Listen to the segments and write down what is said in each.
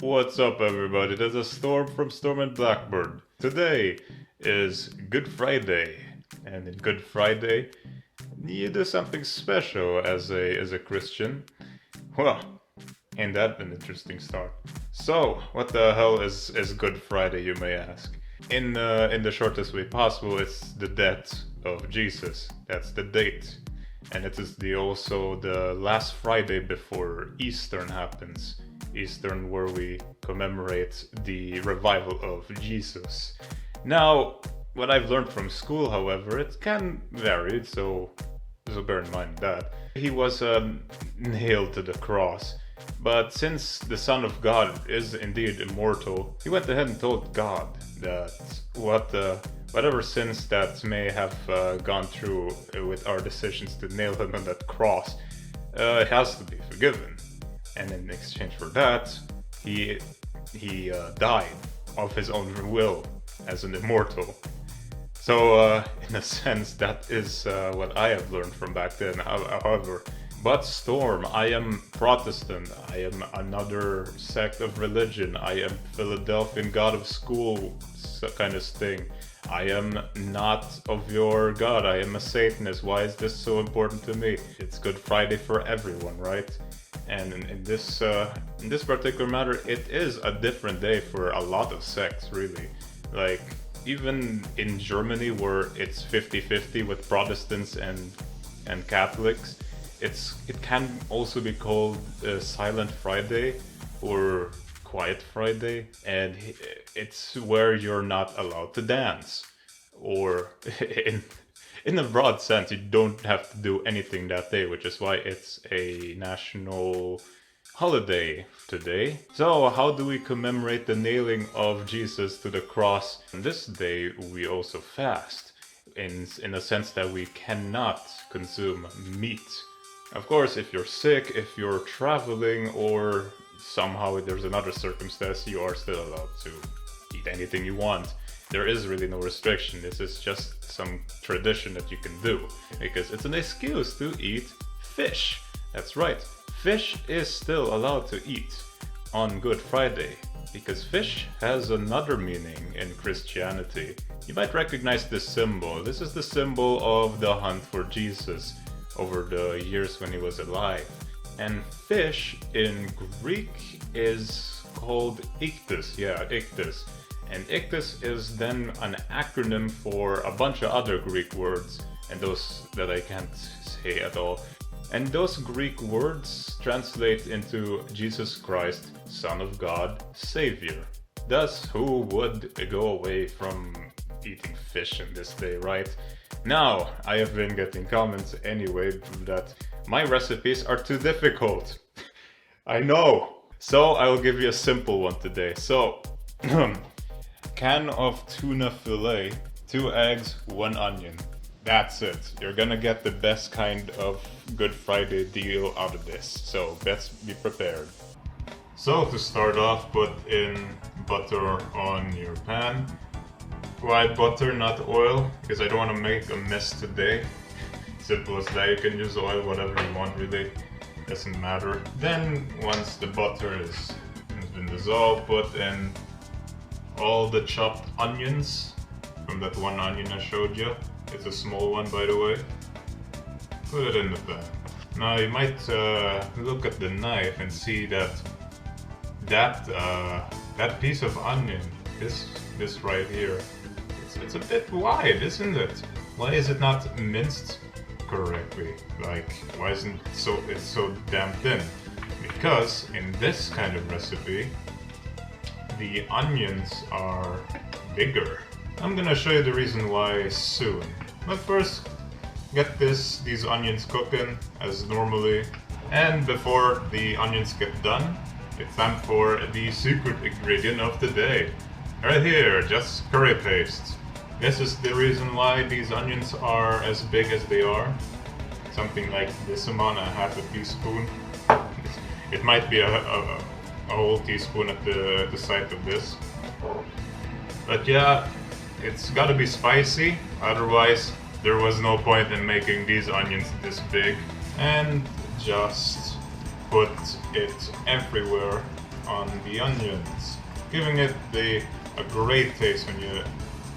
What's up, everybody? There's a Storm from Storm and Blackbird. Today is Good Friday, and in Good Friday, you do something special as a Christian. Well, ain't that an interesting start? So, what the hell is Good Friday, you may ask? In the shortest way possible, it's the death of Jesus. That's the date, and it is also the last Friday before Easter happens. Eastern, where we commemorate the revival of Jesus. Now, what I've learned from school, however, it can vary, so bear in mind that. He was nailed to the cross, but since the Son of God is indeed immortal, he went ahead and told God that whatever sins that may have gone through with our decisions to nail him on that cross has to be forgiven. And in exchange for that, he died of his own will as an immortal. So, in a sense, that is what I have learned from back then. However, but Storm, I am Protestant. I am another sect of religion. I am Philadelphian God of School kind of thing. I am not of your God. I am a Satanist. Why is this so important to me? It's Good Friday for everyone, right? And in this particular matter, it is a different day for a lot of sects, really. Like, even in Germany, where it's 50-50 with Protestants and Catholics, it can also be called Silent Friday or Quiet Friday, and it's where you're not allowed to dance, or in a broad sense, you don't have to do anything that day, which is why it's a national holiday today. So, how do we commemorate the nailing of Jesus to the cross? On this day, we also fast, in a sense that we cannot consume meat. Of course, if you're sick, if you're traveling, or somehow there's another circumstance, you are still allowed to eat anything you want. There is really no restriction. This is just some tradition that you can do, because it's an excuse to eat fish. That's right, fish is still allowed to eat on Good Friday, because fish has another meaning in Christianity. You might recognize this symbol. This is the symbol of the hunt for Jesus over the years when he was alive. And fish in Greek is called ichthys. Yeah, ichthys. And ichthys is then an acronym for a bunch of other Greek words, and those that I can't say at all. And those Greek words translate into Jesus Christ, Son of God, Savior. Thus, who would go away from eating fish in this day, right? Now, I have been getting comments anyway that my recipes are too difficult. I know! So, I will give you a simple one today. So, can of tuna filet, 2 eggs, 1 onion. That's it. You're gonna get the best kind of Good Friday deal out of this. So best be prepared. So to start off, put in butter on your pan. Why butter, not oil? Because I don't want to make a mess today. Simple as that. You can use oil, whatever you want, really. Doesn't matter. Then once the butter has been dissolved, put in all the chopped onions from that 1 onion I showed you. It's a small one, by the way. Put it in the pan. Now you might look at the knife and see that piece of onion, this right here, it's a bit wide, isn't it? Why is it not minced correctly? Like, why isn't it's so damn thin? Because in this kind of recipe, the onions are bigger. I'm gonna show you the reason why soon. But first, get these onions cooking as normally. And before the onions get done, it's time for the secret ingredient of the day. Right here, just curry paste. This is the reason why these onions are as big as they are. Something like this amount, a half a teaspoon. It might be a whole teaspoon at the side of this. But yeah, it's gotta be spicy, otherwise there was no point in making these onions this big. And just put it everywhere on the onions, giving it a great taste when you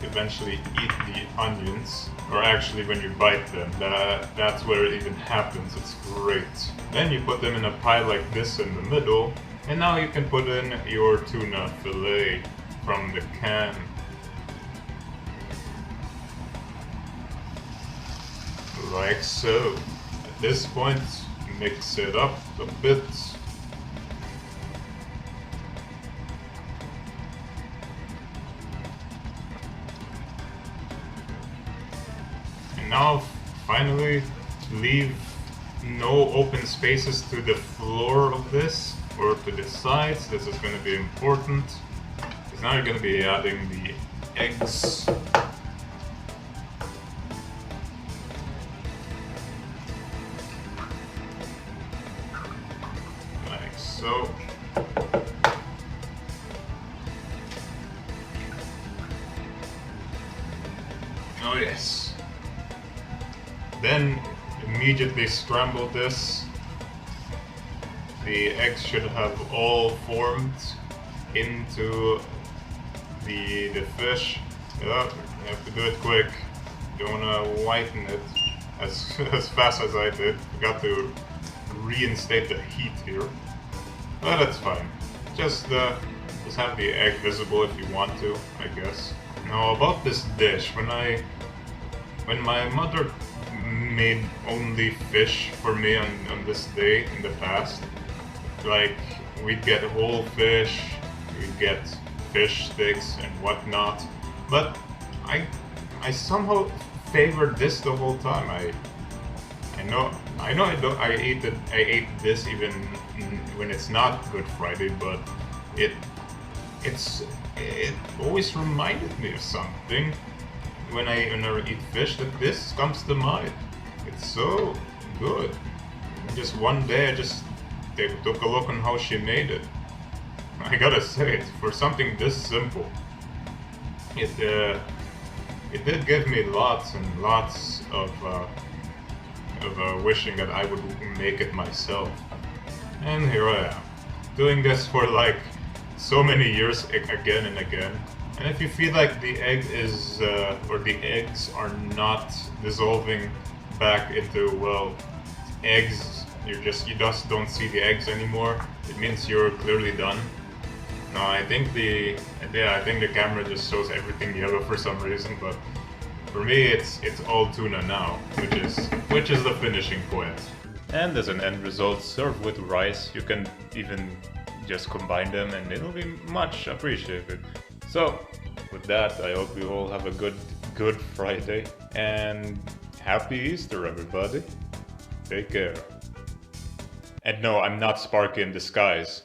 eventually eat the onions, or actually when you bite them. That's where it even happens. It's great. Then you put them in a pile like this in the middle, and now you can put in your tuna fillet from the can. Like so. At this point, mix it up a bit. And now, finally, leave no open spaces to the floor of this or to the sides. This is going to be important. Because now you're going to be adding the eggs. Like so. Oh yes. Then immediately scramble this. The eggs should have all formed into the fish. Yeah, you have to do it quick. You don't want to whiten it as fast as I did. Forgot to reinstate the heat here. But that's fine. Just have the egg visible if you want to, I guess. Now about this dish, when my mother made only fish for me on this day in the past, like we'd get whole fish, we'd get fish sticks and whatnot, but I somehow favored this the whole time. I ate this even when it's not Good Friday, but it always reminded me of something when I eat fish, that this comes to mind. It's so good. Just one day I just took a look on how she made it. I gotta say it, for something this simple, it did give me lots and lots of wishing that I would make it myself. And here I am, doing this for like so many years again and again. And if you feel like the egg is, or the eggs are not dissolving back into, well, eggs, you just don't see the eggs anymore, it means you're clearly done. No, I think the camera just shows everything yellow for some reason, but for me it's all tuna now, which is the finishing point. And as an end result, served with rice, you can even just combine them and it'll be much appreciated. So, with that, I hope you all have a good Friday, and happy Easter, everybody. Take care. And no, I'm not Sparky in disguise.